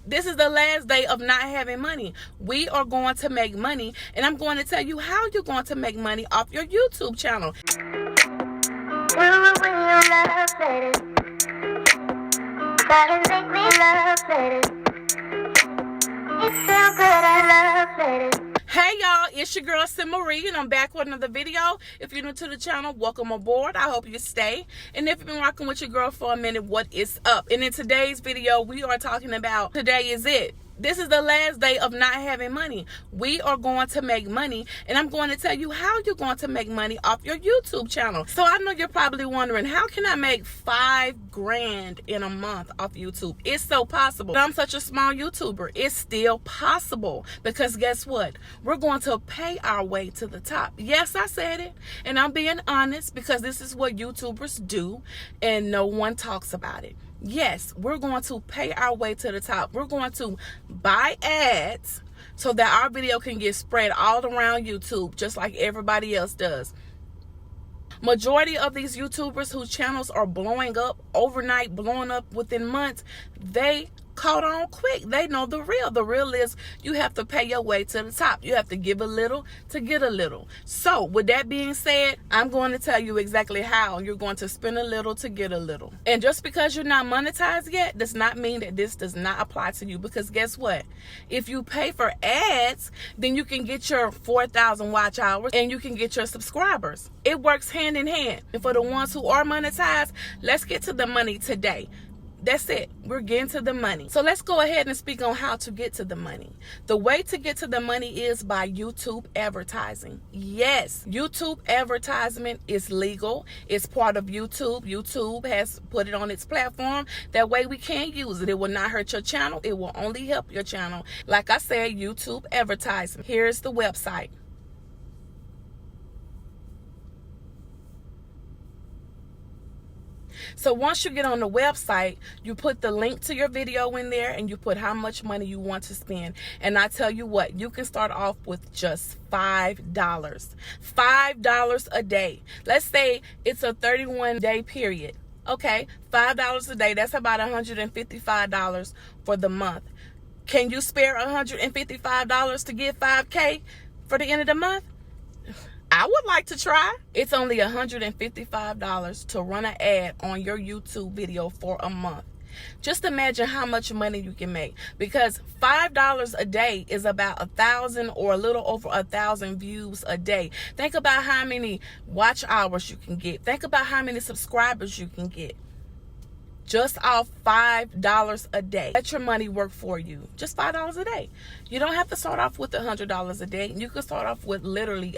This is the last day of not having money. We are going to make money, and I'm going to tell you how you're going to make money off your YouTube channel. Hey y'all, it's your girl Sim Marie, and I'm back with another video. If you're new to the channel, welcome aboard. I hope you stay. And if you've been rocking with your girl for a minute, what is up? And in today's video, we are talking about today is it. This is the last day of not having money. We are going to make money, and I'm going to tell you how you're going to make money off your YouTube channel. So I know you're probably wondering, how can I make $5 grand in a month off YouTube? It's so possible. But I'm such a small YouTuber. It's still possible, because guess what? We're going to pay our way to the top. Yes, I said it, and I'm being honest, because this is what YouTubers do, and no one talks about it. Yes, we're going to pay our way to the top. We're going to buy ads so that our video can get spread all around YouTube, just like everybody else does. Majority of these YouTubers whose channels are blowing up overnight, blowing up within months, they caught on quick. They know the real. The real is you have to pay your way to the top. You have to give a little to get a little. So with that being said, I'm going to tell you exactly how you're going to spend a little to get a little. And just because you're not monetized yet does not mean that this does not apply to you, because guess what? If you pay for ads, then you can get your 4,000 watch hours and you can get your subscribers. It works hand in hand. And for the ones who are monetized, let's get to the money today. That's it. We're getting to the money. So let's go ahead and speak on how to get to the money. The way to get to the money is by YouTube advertising. Yes, YouTube advertisement is legal. It's part of YouTube. YouTube has put it on its platform. That way we can use it. It will not hurt your channel. It will only help your channel. Like I said, YouTube advertising. Here's the website. So once you get on the website, you put the link to your video in there, and you put how much money you want to spend. And I tell you what, you can start off with just $5. $5 a day. Let's say it's a 31-day period. Okay, $5 a day, that's about $155 for the month. Can you spare $155 to get 5K for the end of the month? I would like to try. It's only $155 to run an ad on your YouTube video for a month. Just imagine how much money you can make, because $5 a day is about 1,000 or a little over 1,000 views a day. Think about how many watch hours you can get. Think about how many subscribers you can get. Just off $5 a day. Let your money work for you. Just $5 a day. You don't have to start off with $100 a day. You can start off with literally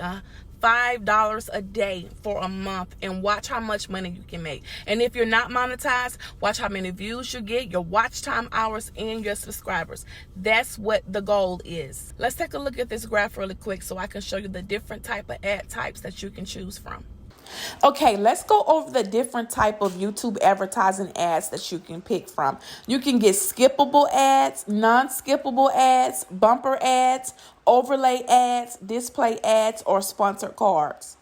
$5 a day for a month, and watch how much money you can make. And if you're not monetized, watch how many views you get, your watch time hours, and your subscribers. That's what the goal is. Let's take a look at this graph really quick so I can show you the different type of ad types that you can choose from. Okay, let's go over the different type of YouTube advertising ads that you can pick from. You can get skippable ads, non-skippable ads, bumper ads, overlay ads, display ads, or sponsored cards.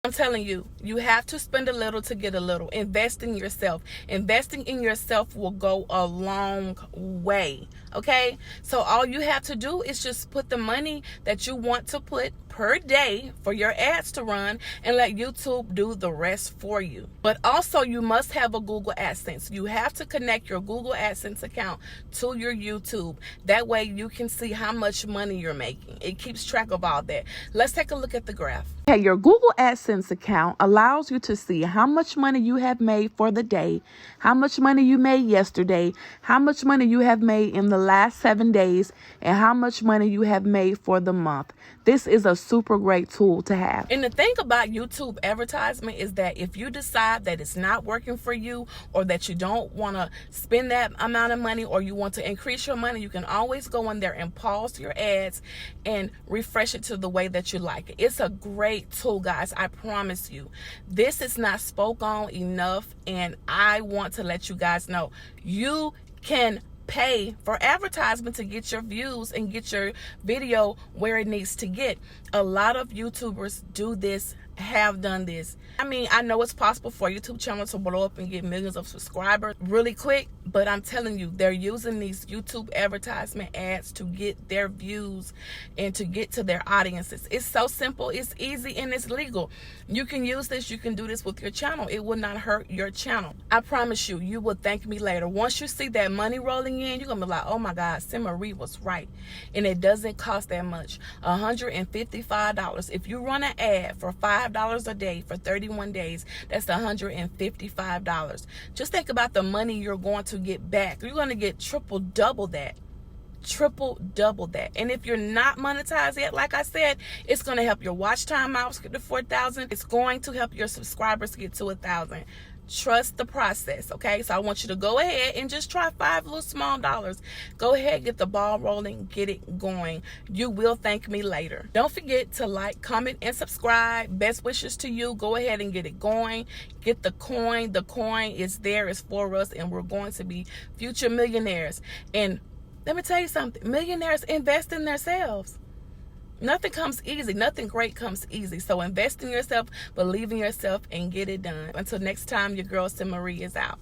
I'm telling you, you have to spend a little to get a little. Invest in yourself. Investing in yourself will go a long way. Okay? So all you have to do is just put the money that you want to put per day for your ads to run, and let YouTube do the rest for you. But also, you must have a Google AdSense. You have to connect your Google AdSense account to your YouTube. That way you can see how much money you're making. It keeps track of all that. Let's take a look at the graph. Okay, your Google AdSense account allows you to see how much money you have made for the day, how much money you made yesterday, how much money you have made in the last 7 days, and how much money you have made for the month. This is a super great tool to have. And the thing about YouTube advertisement is that if you decide that it's not working for you, or that you don't want to spend that amount of money, or you want to increase your money, you can always go in there and pause your ads and refresh it to the way that you like it. It's a great tool, guys. I promise you. This is not spoke on enough, and I want to let you guys know you can pay for advertisement to get your views and get your video where it needs to get. A lot of YouTubers do this have done this. I mean, I know it's possible for a YouTube channel to blow up and get millions of subscribers really quick, but I'm telling you, they're using these YouTube advertisement ads to get their views and to get to their audiences. It's so simple, it's easy, and it's legal. You can use this, you can do this with your channel. It will not hurt your channel. I promise you, you will thank me later. Once you see that money rolling in, you're gonna be like, oh my God, Simarie was right. And it doesn't cost that much. $155. If you run an ad for $5 a day for 31 days, that's $155. Just think about the money you're going to get back. You're going to get triple double that. And if you're not monetized yet, like I said, it's going to help your watch time hours get to 4,000. It's going to help your subscribers get to 1,000. Trust the process, okay? So I want you to go ahead and just try 5 little small dollars. Go ahead, get the ball rolling, get it going. You will thank me later. Don't forget to like, comment, and subscribe. Best wishes to you. Go ahead and get it going. Get the coin. The coin is there. It's for us, and we're going to be future millionaires. And let me tell you something. Millionaires invest in themselves. Nothing comes easy. Nothing great comes easy. So invest in yourself, believe in yourself, and get it done. Until next time, your girl Simarie is out.